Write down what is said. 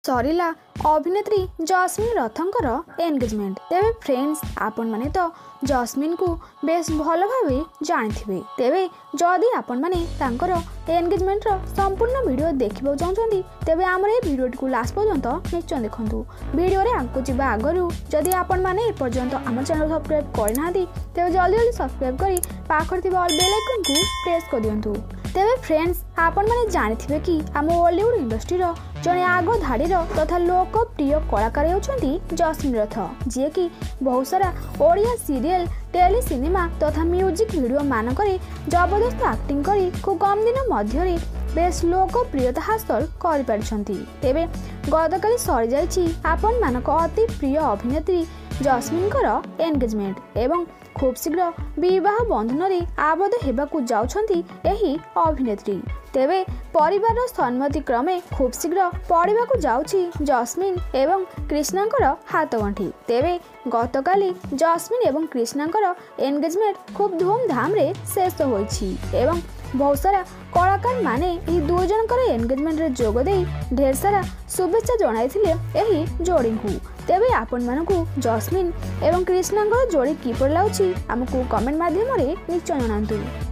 सरीला अभिनेत्री जस्मिन रथंकर एंगेजमेंट। तेबे फ्रेंड्स आपण माने तो जस्मिन को बेस भल भावे जानिथिबे। तेबे जदि आपण माने तांकर एंगेजमेंट रो संपूर्ण वीडियो देखिबो चाहछन्ती तेबे हमर ए वीडियो को लास्ट पर्यंत निश्चय देखंतु। वीडियो रे आंको जिबा आगरु जदि आपण माने ए पर्यंत हमर चैनल सब्सक्राइब करनादी तेबे जल्दी जल्दी सब्सक्राइब करी पाखर थिबा ऑल बेल आइकन को प्रेस कर दियंतु। तेबे फ्रेंड्स आपण माने जानिथिबे कि हम बॉलीवुड इंडस्ट्री रो जने आगो धाड़ी तथा लोकप्रिय कलाकार होउछन्ती जस्मिन रथ, जे कि बहुत सारा ओडिया सीरियल टेली सिनेमा तथा म्यूजिक वीडियो मानकरे जबरदस्त एक्टिंग करी खूब कम दिन मध्यरे बेस लोकप्रियता हासिल कर पारछन्ती। तेबे गतकाली सरी जाइछि आपण मानक अति प्रिय अभिनेत्री जस्मिनकर एंगेजमेंट एवं खूब शीघ्र विवाह बंधन रे आबद्ध हेबाकू जाउछन्ती एही अभिनेत्री। तेबे परिवार सम्मति क्रमे खूब शीघ्र पड़िबाकू जाउछि जस्मिन एवं कृष्णांकर हाथगंठी। तेबे गतकाली जस्मिन एवं कृष्णांकर एंगेजमेंट खूब धूमधाम रे शेष होइछि एवं बहुत सारा कलाकार माने एही दो जनकर एंगेजमेंट रे जोग देई ढेर सारा शुभेच्छा जणाइथिले एही जोड़ी को। तेबे आपण मानकू जस्मिन एवं कृष्णांकर जोड़ी किपर लाउछि हमकू कमेंट माध्यम रे निश्चय जणांतु।